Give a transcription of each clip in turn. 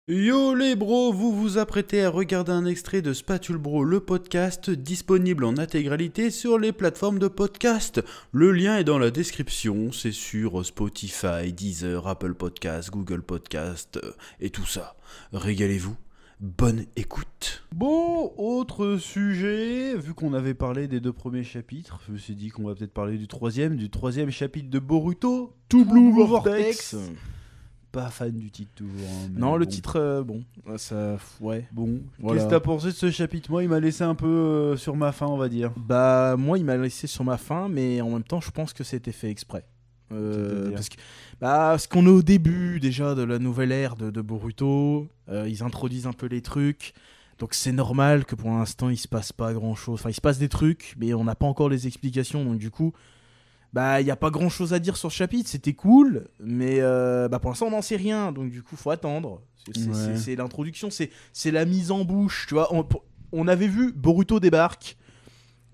Yo les bros, vous vous apprêtez à regarder un extrait de Spatule Bro, le podcast, disponible en intégralité sur les plateformes de podcast. Le lien est dans la description, c'est sur Spotify, Deezer, Apple Podcast, Google Podcast et tout ça. Régalez-vous, bonne écoute. Bon, autre sujet, vu qu'on avait parlé des deux premiers chapitres, je me suis dit qu'on va peut-être parler du troisième chapitre de Boruto, True Blue Vortex. Pas fan du titre toujours. Non, le titre, ça, ouais. Bon, voilà. Qu'est-ce que t'as pensé de ce chapitre? Moi, il m'a laissé un peu sur ma faim, on va dire. Bah, moi, il m'a laissé sur ma faim, mais en même temps, je pense que c'était fait exprès. Parce qu'on est au début déjà de la nouvelle ère de Boruto. Ils introduisent un peu les trucs. Donc c'est normal que pour l'instant, il se passe pas grand-chose. Enfin, il se passe des trucs, mais on n'a pas encore les explications. Donc du coup... Bah, il n'y a pas grand chose à dire sur ce chapitre, c'était cool, mais pour l'instant on n'en sait rien, donc du coup faut attendre. C'est l'introduction, c'est la mise en bouche, tu vois. On avait vu Boruto débarque,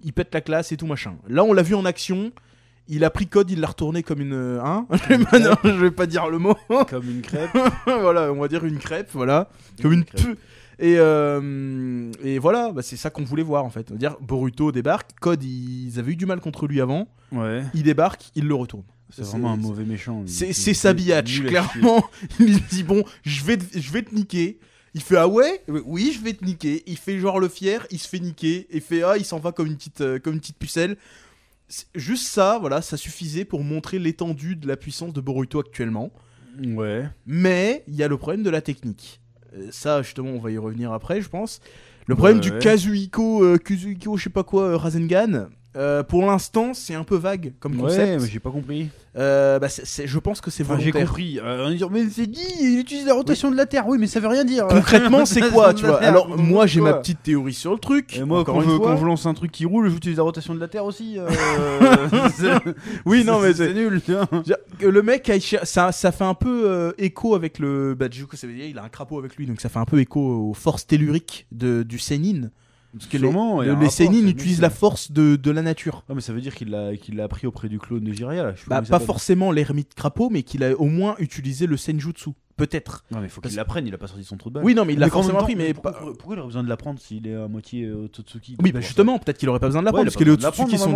il pète la classe et tout machin. Là on l'a vu en action, il a pris code, il l'a retourné comme une... Non, je vais pas dire le mot. Comme une crêpe. Voilà, on va dire une crêpe, voilà. Comme une crêpe. Et voilà, c'est ça qu'on voulait voir en fait. Dire Boruto débarque, Code ils avaient eu du mal contre lui avant, Ouais. il débarque, il le retourne. C'est vraiment un mauvais méchant. C'est sa biatch, clairement. Il dit bon, je vais te niquer. Il fait ah ouais, oui je vais te niquer. Il fait genre le fier, il se fait niquer. Il fait il s'en va comme une petite pucelle. Juste ça, voilà, ça suffisait pour montrer l'étendue de la puissance de Boruto actuellement. Ouais. Mais il y a le problème de la technique. Ça, justement, on va y revenir après, je pense. Le problème du Kazuhiko, je sais pas quoi, Rasengan. Pour l'instant, c'est un peu vague comme concept. Ouais, mais j'ai pas compris. Je pense que c'est volontaire. J'ai compris. On dit, mais c'est dit, il utilise la rotation de la Terre. Oui, mais ça veut rien dire. Concrètement, c'est quoi, tu vois? Alors, moi, j'ai ma petite théorie sur le truc. Et moi, quand je lance un truc qui roule, j'utilise la rotation de la Terre aussi. Oui, non, mais c'est nul. Le mec, ça fait un peu écho avec le. Du coup, ça veut dire il a un crapaud avec lui, donc ça fait un peu écho aux forces telluriques du Sénine. Parce que les Sénines utilisent la force de la nature. Non, mais ça veut dire qu'il l'a appris auprès du clone de Jiraiya. Là. Pas forcément l'ermite crapaud, mais qu'il a au moins utilisé le Senjutsu. Peut-être. Non, mais il faut qu'il l'apprenne, il a pas sorti son trou de balle. Oui, non, mais il l'a forcément appris. Mais pourquoi il aurait besoin de l'apprendre s'il est à moitié Otsutsuki? Oui, justement, peut-être qu'il aurait pas besoin de l'apprendre, parce que les Otsutsuki sont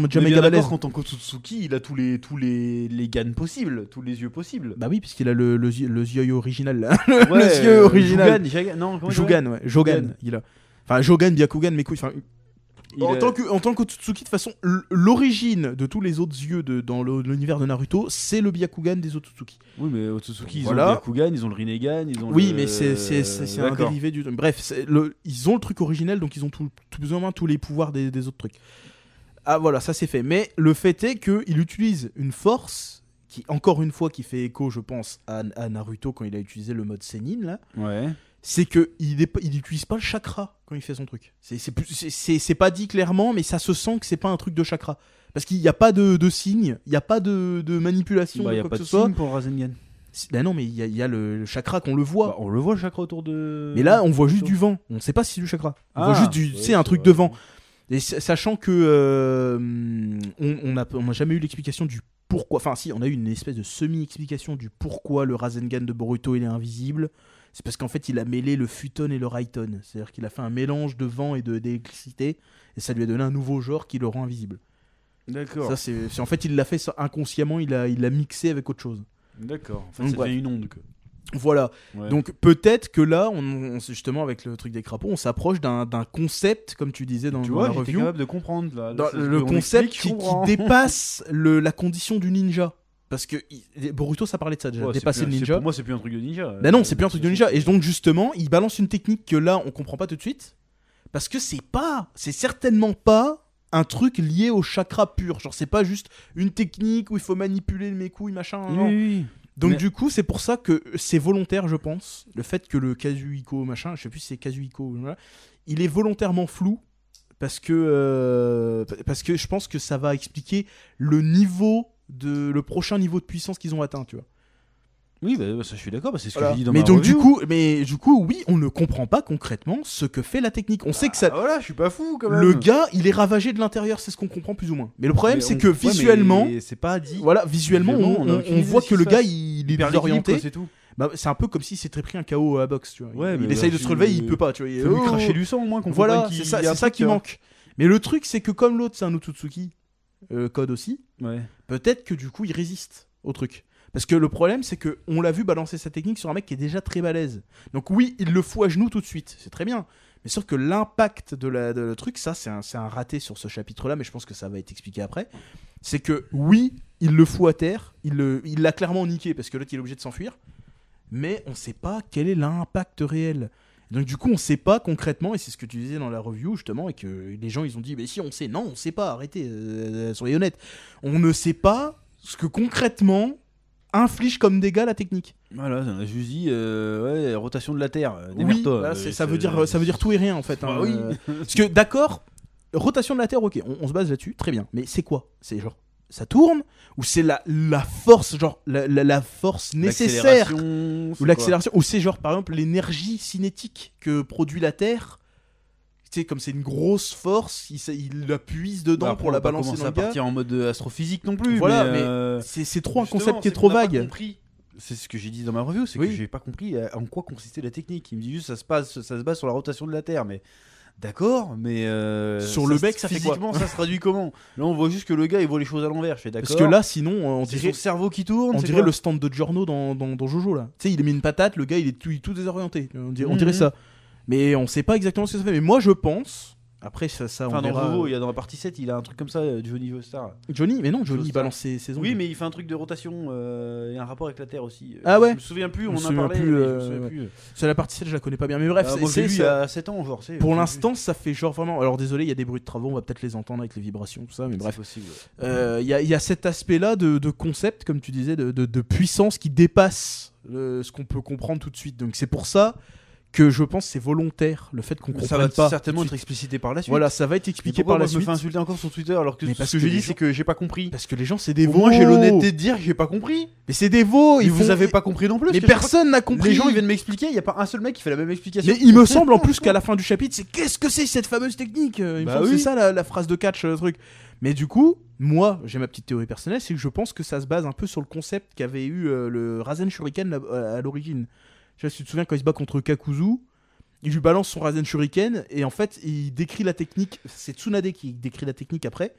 déjà méga balèzes. En tant qu'Otsutsuki, il a tous les ganes possibles, tous les yeux possibles. Bah oui, puisqu'il a le yeux original là. Le yeux original. Jogan, il a. Enfin, Jogan, Byakugan, mes couilles. En tant qu'Otsutsuki, de toute façon, l'origine de tous les autres yeux dans l'univers de Naruto, c'est le Byakugan des Otsutsuki. Oui, mais Otsutsuki, ils ont le Byakugan, ils ont le Rinnegan, ils ont oui, mais c'est un dérivé du... Bref, ils ont le truc originel, donc ils ont tout plus ou moins tous les pouvoirs des autres trucs. Ah voilà, ça c'est fait. Mais le fait est qu'il utilise une force qui, encore une fois, qui fait écho, je pense, à Naruto quand il a utilisé le mode Sennin, là. Ouais. C'est qu'il n'utilise pas le chakra quand il fait son truc. C'est pas dit clairement, mais ça se sent que c'est pas un truc de chakra. Parce qu'il n'y a pas de signe, il n'y a pas de manipulation, de quoi que ce soit. Il n'y a pas de signe pour Rasengan. Ben non, mais il y a le chakra qu'on le voit. On le voit le chakra autour de... Mais là, on voit juste du vent. On ne sait pas si c'est du chakra. On voit juste un truc de vent. Et sachant que on n'a jamais eu l'explication du pourquoi. Enfin, si, on a eu une espèce de semi-explication du pourquoi le Rasengan de Boruto il est invisible. C'est parce qu'en fait, il a mêlé le futon et le raiton. C'est-à-dire qu'il a fait un mélange de vent et d'électricité. Et ça lui a donné un nouveau genre qui le rend invisible. D'accord. Ça, c'est en fait, il l'a fait inconsciemment, il l'a mixé avec autre chose. D'accord. En fait, ça devient une onde. Voilà. Ouais. Donc peut-être que là, on justement avec le truc des crapauds, on s'approche d'un concept, comme tu disais dans la review. Tu vois, capable de comprendre là. Le concept qui dépasse la condition du ninja. Parce que Boruto, ça parlait de ça déjà, dépasser le ninja. Pour moi, c'est plus un truc de ninja. Bah non, c'est plus un truc de ninja. Et donc justement, il balance une technique que là, on comprend pas tout de suite. Parce que c'est certainement pas un truc lié au chakra pur. Genre, c'est pas juste une technique où il faut manipuler mes couilles, machin. Oui. Donc du coup, c'est pour ça que c'est volontaire, je pense. Le fait que le Kazuhiko, machin, je sais plus si c'est Kazuhiko, voilà, il est volontairement flou. Parce que je pense que ça va expliquer le prochain niveau de puissance qu'ils ont atteint, tu vois. Oui, ça je suis d'accord, c'est ce que j'ai dit dans ma review. Du coup, oui, on ne comprend pas concrètement ce que fait la technique. On sait que ça... Voilà, je suis pas fou quand même. Le gars, il est ravagé de l'intérieur, c'est ce qu'on comprend plus ou moins. Mais le problème, c'est que visuellement... c'est pas dit. Voilà, visuellement, on voit que le gars, il est désorienté. C'est tout. Bah, c'est un peu comme s'il s'était pris un KO à la boxe, tu vois. Ouais, il mais essaye de tu- se relever, il peut pas, tu vois. Faut lui cracher du sang au moins qu'on Voilà, comprenne qu'il c'est ça, y a un c'est ça truc, qui tu vois. manque. Mais le truc, c'est que comme l'autre, c'est un Otsutsuki, Code aussi, Ouais. peut-être que du coup, il résiste au truc. Parce que le problème, c'est que on l'a vu balancer sa technique sur un mec qui est déjà très balèze. Donc oui, il le fout à genoux tout de suite, c'est très bien. Mais sauf que l'impact de le truc, ça, c'est un raté sur ce chapitre-là, mais je pense que ça va être expliqué après. C'est que oui, il le fout à terre, il l'a clairement niqué parce que l'autre, il est obligé de s'enfuir. Mais on sait pas quel est l'impact réel. Donc du coup, on sait pas concrètement, et c'est ce que tu disais dans la review justement, et que les gens ils ont dit, mais si on sait, non, on sait pas, arrêtez, soyez honnêtes. On ne sait pas ce que concrètement inflige comme dégâts la technique. Voilà, on a juste dit ouais, rotation de la Terre. Oui, Démerde-toi. voilà, ça veut dire tout et rien en fait. Bah hein, oui. Parce que d'accord, rotation de la Terre, ok, on se base là-dessus, très bien. Mais c'est quoi? C'est genre ça tourne ou c'est la force, genre la force nécessaire ou l'accélération, ou c'est genre par exemple l'énergie cinétique que produit la Terre. Tu sais, comme c'est une grosse force, il la puise dedans pour la balancer dans le gars. Partir en mode astrophysique non plus. Voilà, mais c'est trop un justement, concept qui est c'est trop qu'on n'a pas vague. compris. C'est ce que j'ai dit dans ma review, c'est Oui. que j'ai pas compris en quoi consistait la technique. Il me dit juste ça se base sur la rotation de la Terre, mais d'accord, mais Sur le mec, ça fait quoi? physiquement, ça se traduit comment? Là, on voit juste que le gars il voit les choses à l'envers. Je fais d'accord. Parce que là, sinon, on c'est dirait son cerveau qui tourne. on c'est dirait quoi le stand de Giorno dans Jojo là. Tu sais, il a mis une patate, le gars il est tout désorienté. On dirait ça. Mais on sait pas exactement ce que ça fait. Mais moi je pense. Après ça Enfin, on dans verra. Jojo, il y a dans la partie 7, il a un truc comme ça, Johnny Star. Johnny, mais non, Johnny il Joestar. balance ses ongles. Oui, mais il fait un truc de rotation et un rapport avec la Terre aussi. Ah ouais. Je me souviens plus, Je on me en a souviens parlé. plus, mais je me souviens plus. C'est la partie 7, je la connais pas bien. Mais bref, Moi, j'ai lu il y ça. a 7 ans, genre. Pour l'instant, ça fait genre vraiment. Alors désolé, il y a des bruits de travaux, on va peut-être les entendre avec les vibrations, tout ça, mais bref. C'est possible. Il y a cet aspect-là de concept, comme tu disais, de puissance qui dépasse ce qu'on peut comprendre tout de suite. Donc c'est pour ça que je pense que c'est volontaire, le fait qu'on Ça comprenne va pas. certainement tout de être suite. explicité par la suite. Voilà, ça va être expliqué par Pourquoi la moi, je me suite. fais insulter encore sur Twitter alors que Mais ce parce que que j'ai les dit gens- c'est que j'ai pas compris. Parce que les gens, c'est des Au veaux. moins j'ai l'honnêteté de dire que j'ai pas compris. Mais c'est des veaux. Et vous avez pas compris non plus. Mais parce que personne n'a compris. les gens ils viennent m'expliquer, il y a pas un seul mec qui fait la même explication. Mais il me semble en plus qu'à la fin du chapitre, c'est qu'est-ce que c'est cette fameuse technique? Il me Bah semble que oui. c'est ça la phrase de catch, le truc. Mais du coup, moi, j'ai ma petite théorie personnelle, c'est que je pense que ça se base un peu sur le concept qu'avait eu le Rasen Shuriken à l'origine. Je sais pas si tu te souviens quand il se bat contre Kakuzu. Il lui balance son Rasen Shuriken et en fait il décrit la technique, c'est Tsunade qui décrit la technique après,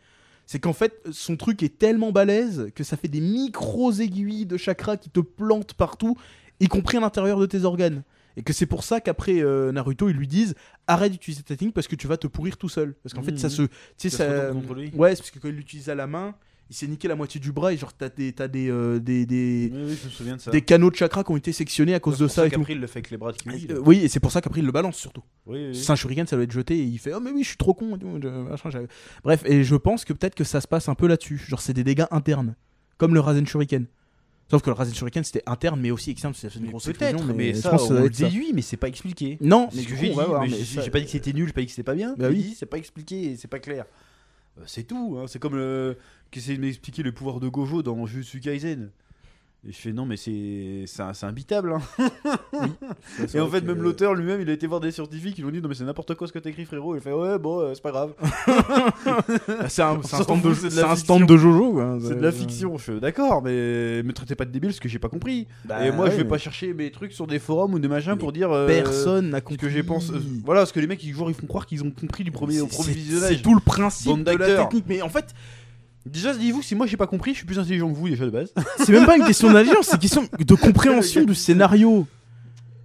c'est qu'en fait son truc est tellement balèze que ça fait des micros aiguilles de chakra qui te plantent partout, y compris à l'intérieur de tes organes. Et que c'est pour ça qu'après Naruto ils lui disent arrête d'utiliser ta technique parce que tu vas te pourrir tout seul. Parce qu'en fait ça se... Tu sais, Ça se ça... retourne contre lui. Ouais, c'est parce que quand il l'utilise à la main, il s'est niqué la moitié du bras et genre t'as des Oui, oui, je me souviens de ça. des canaux de chakra qui ont été sectionnés à cause de ça et tout. Après il le fait avec les bras de Kyuubi. Oui, et c'est pour ça qu'après il le balance surtout. Oui, oui. C'est un shuriken, ça doit être jeté et il fait oh mais oui je suis trop con et tout, machin, bref, et je pense que peut-être que ça se passe un peu là-dessus, genre c'est des dégâts internes comme le Rasen Shuriken, sauf que le Rasen Shuriken c'était interne mais aussi externe, c'est une grosse Peut-être, explosion, mais je ça pense que on doit le être ça. déduit, mais c'est pas expliqué. Non, C'est ce du que coup, j'ai on dit. va voir, mais mais j'ai ça- pas dit que c'était nul, j'ai pas dit que c'était pas bien. Bah J'ai oui. dit c'est pas expliqué, c'est pas clair. C'est tout. Hein. C'est comme qu'essayer de m'expliquer le pouvoir de Gojo dans Jujutsu Kaisen. Et je fais non mais c'est imbitable. Hein. Et en fait même l'auteur lui-même il a été voir des scientifiques, ils lui ont dit non mais c'est n'importe quoi ce que t'écris frérot. Il fait ouais bon c'est pas grave. c'est un s'en stand de fout, c'est de la un fiction. stand de Jojo quoi. C'est de la fiction. Je fais d'accord mais me traitez pas de débile parce que j'ai pas compris. Bah, Et moi je ouais, vais mais pas chercher mes trucs sur des forums ou des machins Mais pour dire personne n'a ce compris que j'ai pensé. Voilà ce que les mecs ils font croire qu'ils ont compris du premier au premier visionnage. c'est tout le principe Bande de la d'acteurs. technique, mais en fait Déjà, dites-vous, si moi j'ai pas compris, je suis plus intelligent que vous déjà de base. c'est même pas une question d'intelligence, c'est une question de compréhension du scénario.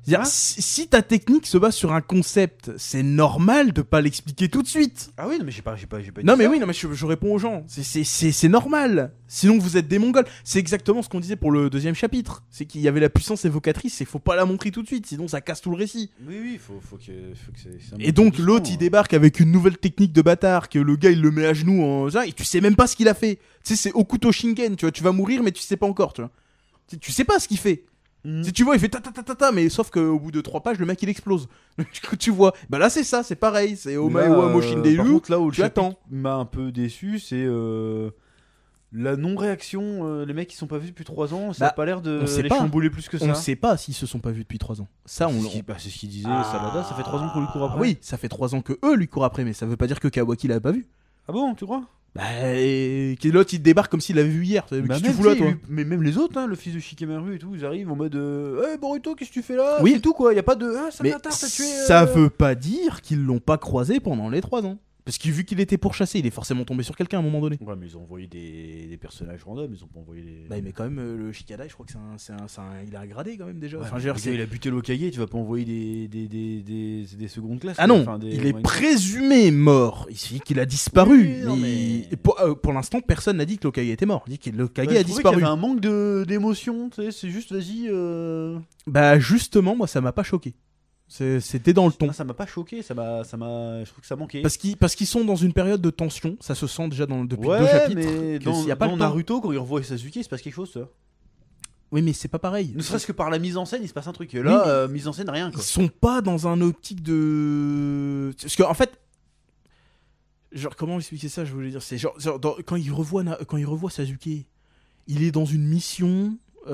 C'est-à-dire, Hein si ta technique se base sur un concept, c'est normal de pas l'expliquer tout de suite. Ah oui, non, mais j'ai pas dit Non mais ça. oui, non mais je réponds aux gens. C'est normal. Sinon vous êtes des Mongols. C'est exactement ce qu'on disait pour le deuxième chapitre. C'est qu'il y avait la puissance évocatrice et faut pas la montrer tout de suite, sinon ça casse tout le récit. Oui, faut que c'est un Et donc doucement, l'autre il débarque avec une nouvelle technique de bâtard que le gars il le met à genoux et tu sais même pas ce qu'il a fait. Tu sais c'est Okuto Shingen, tu vois, tu vas mourir mais tu sais pas encore, tu vois. Tu sais pas ce qu'il fait. Mhm. Si tu vois, il fait ta, mais sauf qu'au bout de 3 pages, le mec il explose. Du coup, tu vois, bah là c'est ça, c'est pareil, c'est Omaewa Par Moshinderu. contre, là où le tu attends. chapitre m'a un peu déçu, c'est la non-réaction. Les mecs ils sont pas vus depuis 3 ans, ça a Bah, pas l'air de on sait les pas. chambouler plus que ça. On sait pas s'ils se sont pas vus depuis 3 ans. Ça, on C'est ce qu'il disait, Salada, ça fait 3 ans qu'on lui court après. Oui, ça fait 3 ans que eux lui courent après, mais ça veut pas dire que Kawaki l'avait pas vu. Ah bon, tu crois? Et que l'autre il débarque comme s'il l'avait vu hier. Qu'est-ce que tu fous là, toi? Mais même les autres, hein, le fils de Shikamaru et tout, ils arrivent en mode hey Boruto, qu'est-ce que tu fais là? Oui. C'est tout quoi, y a pas de ça Mais m'attarde, t'as tué. ça veut pas dire qu'ils l'ont pas croisé pendant les 3 ans. Parce que vu qu'il était pourchassé, il est forcément tombé sur quelqu'un à un moment donné. Ouais, mais ils ont envoyé des personnages random, ils ont pas envoyé des. Bah, mais quand même, le Shikadai, je crois que il a un gradé quand même déjà. Ouais, Enfin, le gars, il a buté l'Okage, tu vas pas envoyer des secondes classes. Ah quoi. non, Enfin, il est présumé mort. Il suffit qu'il a disparu. Oui, non, mais- Et pour l'instant, personne n'a dit que l'Okage était mort. On dit que l'Okage Ouais, a je trouvais disparu. qu'il y avait un manque d'émotion, tu sais, c'est juste vas-y. Bah justement, moi ça m'a pas choqué. C'était dans le ton. Ah, ça m'a pas choqué, je trouve que ça manquait. Parce qu'ils sont dans une période de tension, ça se sent déjà depuis ouais, 2 chapitres. mais que s'il y a pas dans le temps. Naruto, quand il revoit Sasuke, il se passe quelque chose, ça. Oui, mais c'est pas pareil. Ne serait-ce que par la mise en scène, il se passe un truc. Et là, mise en scène, rien Ils quoi. sont pas dans un optique de. Parce qu'en fait. Genre, comment expliquer ça? Je voulais dire, c'est quand il revoit Sasuke, il est dans une mission. Tu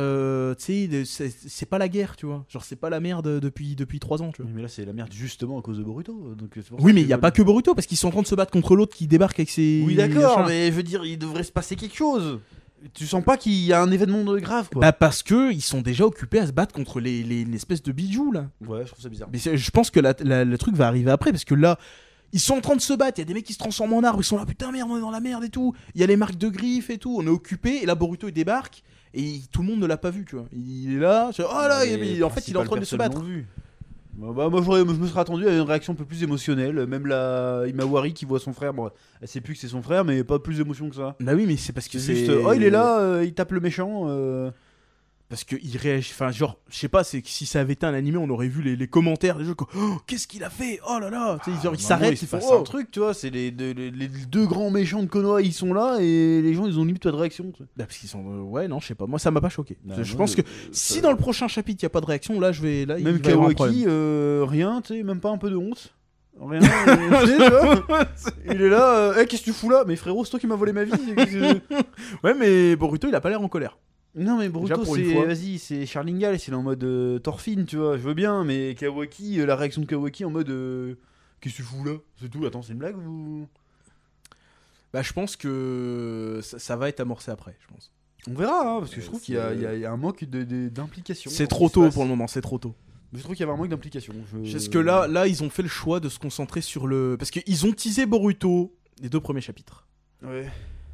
sais, c'est pas la guerre, tu vois. Genre, c'est pas la merde depuis 3 ans, tu vois. Mais là, c'est la merde justement à cause de Boruto. Donc, c'est pour Oui, ça mais que il y a pas que Boruto, parce qu'ils sont en train de se battre contre l'autre qui débarque avec ses. Oui, d'accord, machins. mais je veux dire, il devrait se passer quelque chose. Tu sens pas qu'il y a un événement de grave quoi. Bah, parce que ils sont déjà occupés à se battre contre une espèce de bijoux, là. Ouais, je trouve ça bizarre. Mais je pense que le truc va arriver après, parce que là, ils sont en train de se battre. Il y a des mecs qui se transforment en arbres. Ils sont là, putain, merde, on est dans la merde et tout. Il y a les marques de griffes et tout. On est occupé. Et là, Boruto, il débarque. Et tout le monde ne l'a pas vu, tu vois. Il est là. Oh là, en fait, il est en train de se battre. Bah, moi, je me serais attendu à une réaction un peu plus émotionnelle. Même la Imawari qui voit son frère, bon, elle sait plus que c'est son frère, mais pas plus d'émotion que ça. Bah oui, mais c'est parce que C'est juste, oh, il est là, il tape le méchant. Parce qu'il réagit. Enfin, genre, je sais pas, c'est que si ça avait été un animé, on aurait vu les commentaires des gens comme oh, qu'est-ce qu'il a fait? Oh là là! Tu sais, genre, ils s'arrêtent, il ils font passe oh. un truc, tu vois. C'est les deux grands méchants de Konoha, ils sont là et les gens, ils ont limite pas de réaction. Tu vois. Bah, parce qu'ils sont. Ouais, non, je sais pas. Moi, ça m'a pas choqué. Bah, je moi, pense que si dans le prochain chapitre, il y a pas de réaction, là, il même va y avoir un Kawaki, problème. rien, tu sais, même pas un peu de honte. Rien. Tu sais, tu vois, il est là, qu'est-ce que tu fous là? Mais frérot, c'est toi qui m'as volé ma vie. Ouais, mais Boruto, il a pas l'air en colère. Non, mais Boruto, Déjà, pour une c'est. fois. Vas-y, c'est Charlingal, c'est en mode Thorfinn, tu vois. Je veux bien, mais Kawaki, la réaction de Kawaki en mode. Qu'est-ce que tu fous là? C'est tout, attends, c'est une blague ou. Bah, je pense que ça va être amorcé après, je pense. On verra, hein, parce que je trouve qu'il y a un manque d'implication. C'est dans ce trop qui se tôt passe. pour le moment, c'est trop tôt. Je trouve qu'il y avait un manque d'implication. Parce que là, ils ont fait le choix de se concentrer sur le. Parce qu'ils ont teasé Boruto les 2 premiers chapitres. Ouais.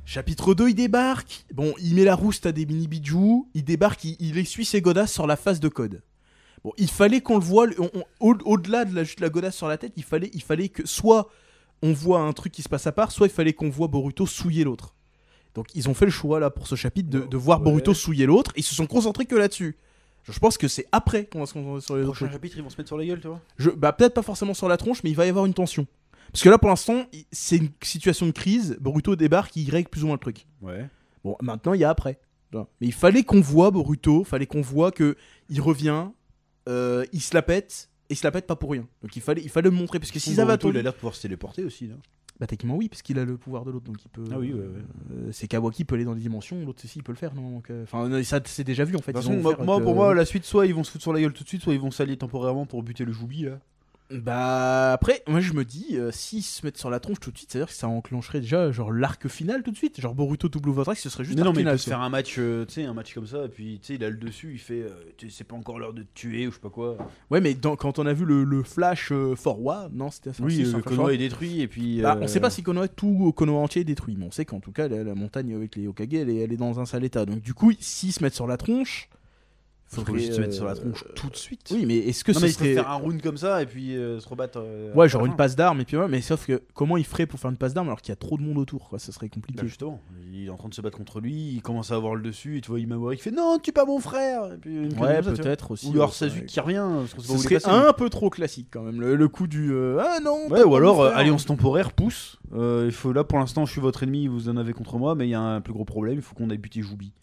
Chapitre 2, il débarque. Bon, il met la rouste à des mini bijou. Il débarque, il essuie ses godasses sur la face de code. Bon, il fallait qu'on le voit. Au-delà de juste la godasse sur la tête, il fallait que soit on voit un truc qui se passe à part, soit il fallait qu'on voit Boruto souiller l'autre. Donc ils ont fait le choix là pour ce chapitre de voir Boruto souiller l'autre. Ils se sont concentrés que là-dessus. Je pense que c'est après qu'on va se concentrer sur les Le autres prochain trucs. chapitre, ils vont se mettre sur la gueule, tu vois. Bah, peut-être pas forcément sur la tronche, mais il va y avoir une tension. Parce que là, pour l'instant, c'est une situation de crise. Boruto débarque, il règle plus ou moins le truc. Ouais. Bon, maintenant, il y a après. Mais il fallait qu'on voit Boruto, fallait qu'on voit que il revient, il se la pète, et il se la pète pas pour rien. Donc il fallait le montrer, parce que si ça va Boruto, il tourner... a l'air de pouvoir se téléporter aussi, là. Bah techniquement oui, parce qu'il a le pouvoir de l'autre, donc il peut... Ah oui, ouais. c'est Kawaki peut aller dans les dimensions, l'autre aussi il peut le faire, non? Enfin, ça c'est déjà vu en fait. De toute ils façon, vont faire pour avec, moi, la suite, soit ils vont se foutre sur la gueule tout de suite, soit ils vont s'allier temporairement pour buter le Joubi, là. Bah après, moi je me dis, s'ils se mettent sur la tronche tout de suite, c'est-à-dire que ça enclencherait déjà genre l'arc final tout de suite, genre Boruto double Votrax, ce serait juste Mais non, l'arc mais il final. peut se faire un match, tu sais, un match comme ça, et puis tu sais, il a le dessus, il fait, c'est pas encore l'heure de te tuer ou je sais pas quoi. Ouais, mais quand on a vu le flash Forwa, non, c'était ça. Oui, si, c'est un le flash Konoha forward. est détruit, et puis. Bah, on sait pas si Konoha entier est détruit, mais on sait qu'en tout cas la montagne avec les Hokage elle est dans un sale état. Donc du coup, s'ils se mettent sur la tronche, Faudrait juste se mettre sur la tronche tout de suite. Oui, mais est-ce que Non, ce mais ils peuvent serait faire un round comme ça et puis se rebattre. ouais, genre à la une fin. passe d'armes et puis ouais, mais sauf que comment il ferait pour faire une passe d'armes alors qu'il y a trop de monde autour, quoi, ça serait compliqué. Bah justement, il est en train de se battre contre lui, il commence à avoir le dessus et tu vois Imamori qui fait non, tue pas mon frère. Et puis, une connerie Ouais, comme ça, tu vois. peut-être aussi. Ou alors ouais, Sasuke ouais. qui revient. Parce qu'on sait pas Ce où il est serait passé, un peu trop classique quand même, le coup du ah non. Ouais, ou alors frère. alliance temporaire pousse. Il faut là pour l'instant, je suis votre ennemi, vous en avez contre moi, mais il y a un plus gros problème, il faut qu'on aille buter Joubi.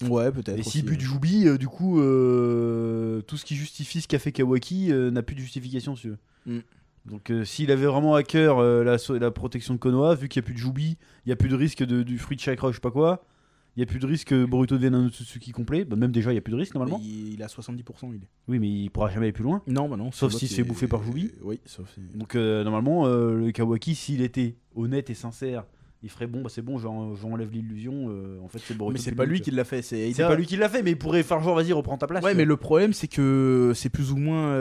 Ouais, peut-être. Et si aussi. but Joubi, du coup, tout ce qui justifie ce qu'a fait Kawaki n'a plus de justification, si tu veux. Mm. Donc, s'il avait vraiment à cœur la protection de Konoha, vu qu'il n'y a plus de Joubi, il n'y a plus de risque du fruit de chakra, je sais pas quoi, il n'y a plus de risque que Boruto devienne un Otsutsuki complet, bah, même déjà, il n'y a plus de risque normalement. Il a 70%, il est. Oui, mais il pourra jamais aller plus loin. Non, bah non. Sauf c'est s'il l'autre se fait qui bouffer par Joubi. Oui, sauf. Donc, normalement, le Kawaki, s'il était honnête et sincère Il ferait bon, bah c'est bon, j'enlève l'illusion. En fait, c'est Boruto. Mais c'est pas lui qui l'a fait, c'est Eida. C'est pas lui qui l'a fait, mais il pourrait faire genre, vas-y, reprends ta place. Ouais, mais le problème, c'est que c'est plus ou moins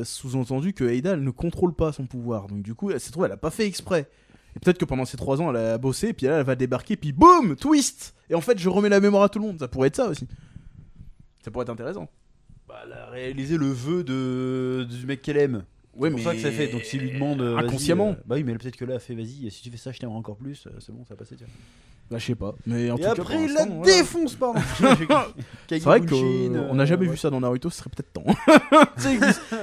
sous-entendu que Eida, elle ne contrôle pas son pouvoir. Donc, du coup, elle s'est trouvée, elle a pas fait exprès. Et peut-être que pendant ces 3 ans, elle a bossé, puis là, elle va débarquer, puis boum, twist. Et en fait, je remets la mémoire à tout le monde. Ça pourrait être ça aussi. Ça pourrait être intéressant. Bah, elle a réalisé le vœu du mec qu'elle aime. Ouais, c'est pour ça que ça fait. Donc, s'il lui demande. Inconsciemment. Bah oui, mais peut-être que là, elle fait, vas-y, si tu fais ça, je t'aimerais encore plus. C'est bon, ça va passer, tiens. Bah, je sais pas. Mais en Et tout après, cas, il la défonce, pardon. C'est vrai qu'on n'a jamais vu ça dans Naruto, ce serait peut-être temps. Tu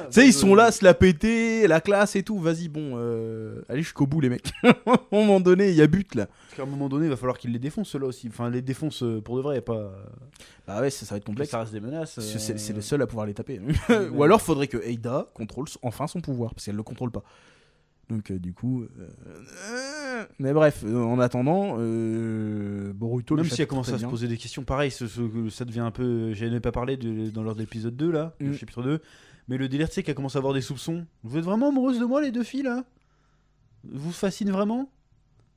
sais, ils sont là à se la péter, la classe et tout. Vas-y, bon, allez jusqu'au bout, les mecs. À un moment donné, il y a but là. Parce qu'à un moment donné, il va falloir qu'il les défonce, ceux-là aussi. Enfin, les défonce pour de vrai, et pas. Bah ouais, ça va être complexe. Ça reste des menaces. C'est le seul à pouvoir les taper. Ou alors, faudrait que Eida contrôle enfin son pouvoir, parce qu'elle le contrôle pas. Donc du coup, mais bref, en attendant, Boruto. Même si elle commence à se poser des questions, pareil, ça devient un peu. J'en ai pas parlé dans l'ordre de l'épisode 2 là, le chapitre 2. Mais le délire, tu sais, qu'elle commence à avoir des soupçons. Vous êtes vraiment amoureuse de moi, les deux filles là? Vous fascinent vraiment?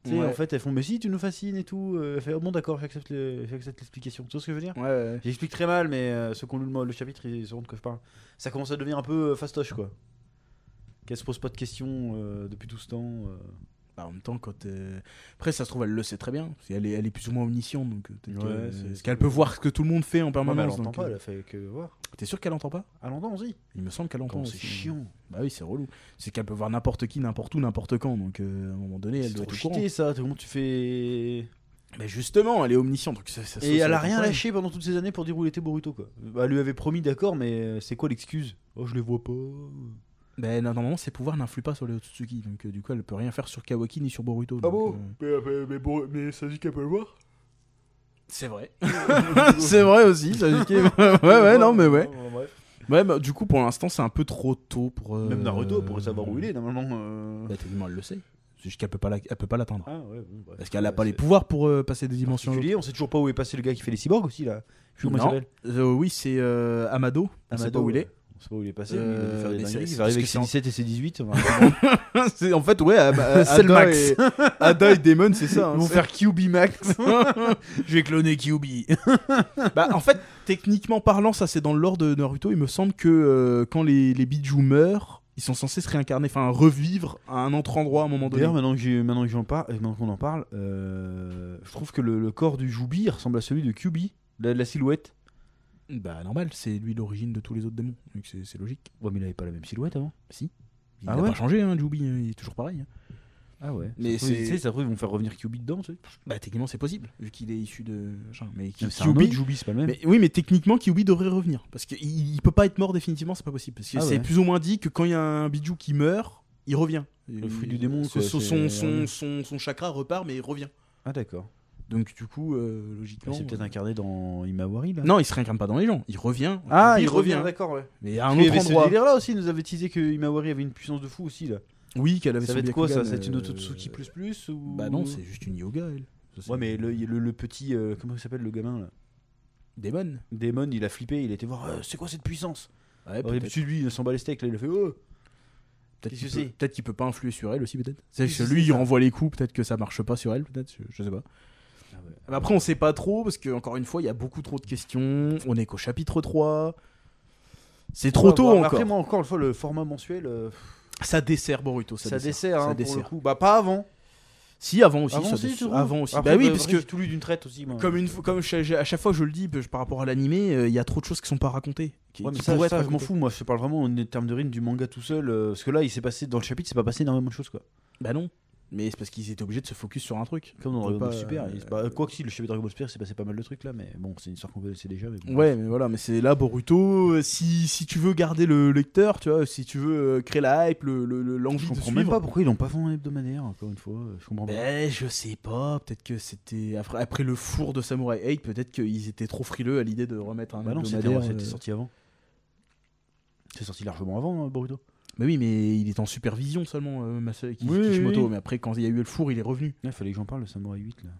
Tu sais, en fait, elles font, mais si, tu nous fascines et tout. Elle fait, oh, bon, d'accord, j'accepte l'explication. Tu vois ce que je veux dire? Ouais. J'explique très mal, mais ceux qui ont lu le chapitre, ils sauront de quoi je parle. Ça commence à devenir un peu fastoche, quoi. Qu'elle se pose pas de questions depuis tout ce temps. Bah, en même temps, quand après, ça se trouve, elle le sait très bien. Parce qu'elle est plus ou moins omnisciente, donc parce qu'elle peut voir ce que tout le monde fait en permanence. Ouais, mais elle entend pas, elle a fait que voir. T'es sûr qu'elle entend pas? Elle entend aussi. Il me semble qu'elle entend. C'est chiant. Bah oui, c'est relou. C'est qu'elle peut voir n'importe qui, n'importe où, n'importe quand. Donc à un moment donné, elle doit être au courant. C'est ça. Comment tu fais? Mais justement, elle est omnisciente. Donc et elle a rien lâché pendant toutes ces années pour dire où il était Boruto, quoi. Bah, elle lui avait promis, d'accord, mais c'est quoi l'excuse? Oh, je les vois pas. Ben normalement ses pouvoirs n'influent pas sur les Otsutsuki, donc du coup elle peut rien faire sur Kawaki ni sur Boruto. Ah bon mais Sasuke peut le voir? C'est vrai. C'est vrai aussi, Sasuke. ouais, non mais ouais. Ouais, bah, du coup pour l'instant c'est un peu trop tôt pour... Même Naruto pourrait savoir où il est normalement. Bah techniquement elle le sait, c'est juste qu'elle peut pas l'atteindre. Ah ouais, bon, bah, parce qu'elle a pas les pouvoirs pour passer des dimensions à l'autre. On sait toujours pas où est passé le gars qui fait les cyborgs aussi là. Oui c'est Amado, on sait pas où il est. Je sais pas où il est passé, il a dû faire des dingueries. Il va arriver avec ses 17 et ses 18. C'est en fait, ouais, c'est le max. Ada et Damon, c'est ça. Ils vont faire QB Max. Je vais cloner QB. Bah, en fait, techniquement parlant, ça c'est dans le lore de Naruto. Il me semble que quand les Biju meurent, ils sont censés se réincarner, enfin revivre à un autre endroit à un moment donné. D'ailleurs, maintenant qu'on en parle, je trouve que le corps du Jubi ressemble à celui de QB, la silhouette. Bah normal, c'est lui l'origine de tous les autres démons, donc c'est logique. Ouais, mais il avait pas la même silhouette avant. Si. Il a pas changé, hein, Jubi, il est toujours pareil. Ah ouais. Mais tu sais, ça ils vont faire revenir QB dedans, tu sais. Bah techniquement c'est possible, vu qu'il est issu de... Mais c'est un autre Jubi, c'est pas le même. Mais, oui, mais techniquement Kyuubi devrait revenir, parce qu'il peut pas être mort définitivement, c'est pas possible. Parce que c'est plus ou moins dit que quand il y a un Biju qui meurt, il revient. Le fruit du démon, quoi. Son chakra repart, mais il revient. Ah d'accord. Donc du coup, logiquement... C'est peut-être incarné dans Imawari là. Non, il se réincarne pas dans les gens, il revient. Ah, il revient, d'accord, ouais. Mais à un autre endroit. Ce délire là aussi, il nous avait teasé que Imawari avait une puissance de fou aussi là. Oui, qu'elle avait. Ça va être quoi ça? C'est une Ototsuki plus ou... Bah non, c'est juste une yoga elle. Ouais, mais le petit, comment il s'appelle le gamin là? Daemon, il a flippé, il a été voir, c'est quoi cette puissance? Ouais, d'habitude lui, il s'en bat les steaks là, il a fait oh. Peut-être qu'il peut pas influer sur elle aussi, peut-être. C'est que lui, il renvoie les coups, peut-être que ça marche pas sur elle, peut-être, je sais pas. Ah ouais. Mais après, on sait pas trop, parce que encore une fois, il y a beaucoup trop de questions. On est qu'au chapitre 3. C'est trop tôt encore. Après, moi, encore une fois, le format mensuel. Ça dessert Boruto. Ça dessert, hein, pour le coup. Bah, pas avant. Si, avant aussi. Avant aussi. Après, bah oui, parce que. J'ai tout lu d'une traite aussi, moi. Comme à chaque fois, je le dis, par rapport à l'animé, il y a trop de choses qui sont pas racontées. Ouais, mais ça, je m'en fous, moi. Je parle vraiment en termes de rythme du manga tout seul. Parce que là, il s'est passé, dans le chapitre, il s'est pas passé énormément de choses, quoi. Bah non. Mais c'est parce qu'ils étaient obligés de se focus sur un truc. Comme dans Dragon Ball Super. Quoi que si, le chapitre Dragon Ball Super, c'est passé pas mal de trucs là, mais bon, c'est une histoire qu'on connaissait déjà. Mais bon, ouais, mais voilà, mais c'est là Boruto. Si tu veux garder le lecteur, tu vois, si tu veux créer la hype, l'envie de suivre. Je comprends même pas pourquoi ils l'ont pas fait en hebdomadaire, encore une fois. Je comprends pas. Je sais pas, peut-être que c'était. Après le four de Samurai 8, peut-être qu'ils étaient trop frileux à l'idée de remettre un hebdomadaire. Non, c'était sorti avant. C'est sorti largement avant, Boruto. Mais oui, mais il est en supervision seulement, Kishimoto. Oui. Mais après, quand il y a eu le four, il est revenu. Il fallait que j'en parle, le Samurai 8 là.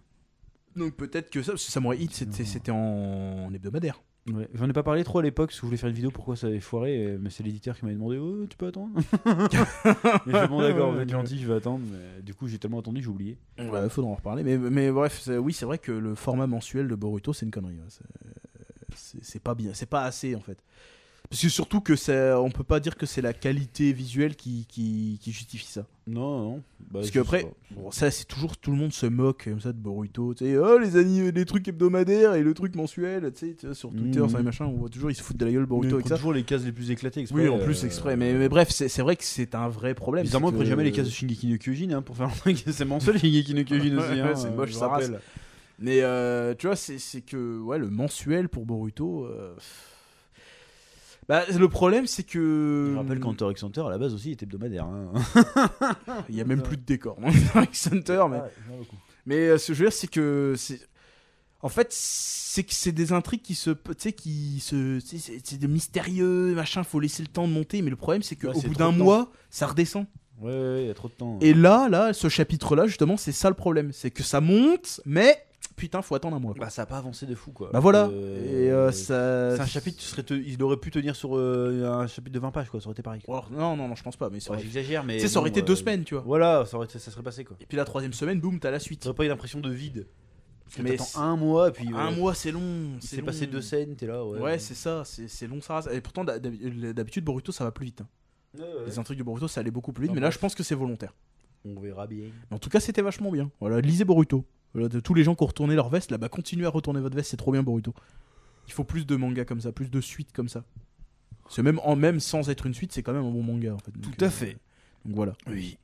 Donc peut-être que ça, parce que Samurai 8 c'était en hebdomadaire. Ouais. J'en ai pas parlé trop à l'époque parce que je voulais faire une vidéo pourquoi ça avait foiré, mais c'est l'éditeur qui m'avait demandé oh, tu peux attendre. Mais je suis bon d'accord, vous êtes gentil, je vais attendre. Mais du coup j'ai tellement attendu que j'ai oublié. Ouais, faudra en reparler. Mais bref, oui, c'est vrai que le format mensuel de Boruto, c'est une connerie. C'est pas bien, c'est pas assez en fait. Parce que surtout que on peut pas dire que c'est la qualité visuelle qui justifie ça. Non. Parce qu'après, bon, ça c'est toujours tout le monde se moque comme ça de Boruto. Tu sais, oh les trucs hebdomadaires et le truc mensuel. Tu sais, sur Twitter, ça et machin, on voit toujours ils se foutent de la gueule Boruto avec ça. Toujours les cases les plus éclatées exprès. Oui, en plus exprès. Mais bref, c'est vrai que c'est un vrai problème. Bizarrement, ils prennent jamais les cases de Shingeki no Kyojin hein, pour faire un truc. C'est mensuel Shingeki no Kyojin aussi. Hein, c'est moche, ça rappelle. Mais tu vois, c'est que ouais, le mensuel pour Boruto. Bah, le problème, c'est que. Je rappelle qu'Hunter x Hunter à la base aussi était hebdomadaire. Hein. Il y a même plus de décor dans Hunter x Hunter, mais ce que je veux dire, c'est que en fait, c'est que c'est des intrigues c'est des mystérieux, machin. Faut laisser le temps de monter, mais le problème, c'est qu'au bout d'un mois, ça redescend. Ouais, il y a trop de temps. Et là, ce chapitre-là, justement, c'est ça le problème, c'est que ça monte, mais putain, faut attendre un mois. Bah, ça a pas avancé de fou, quoi. Bah voilà. Et ça. C'est un chapitre, il aurait pu tenir sur un chapitre de 20 pages, quoi. Ça aurait été pareil. Alors, non, je pense pas. Mais j'exagère, mais. Tu sais, ça aurait été 2 semaines, tu vois. Voilà, ça serait passé, quoi. Et puis la 3e semaine, boum, t'as la suite. T'aurais pas eu l'impression de vide. Mais t'attends un mois, puis. Un mois, c'est long. C'est passé 2 scènes, t'es là, ouais. Ouais, c'est ça, c'est long, ça rase. Et pourtant, d'habitude, Boruto, ça va plus vite. Hein. Ouais. Les intrigues de Boruto, ça allait beaucoup plus vite, mais là, je pense que c'est volontaire. On verra bien. Mais en tout cas, c'était vachement bien. Voilà, lisez Boruto. Voilà, de tous les gens qui ont retourné leur veste, là, bah continuez à retourner votre veste, c'est trop bien Boruto. Il faut plus de mangas comme ça, plus de suites comme ça. C'est même sans être une suite, c'est quand même un bon manga en fait. Tout à fait. Donc voilà. Oui.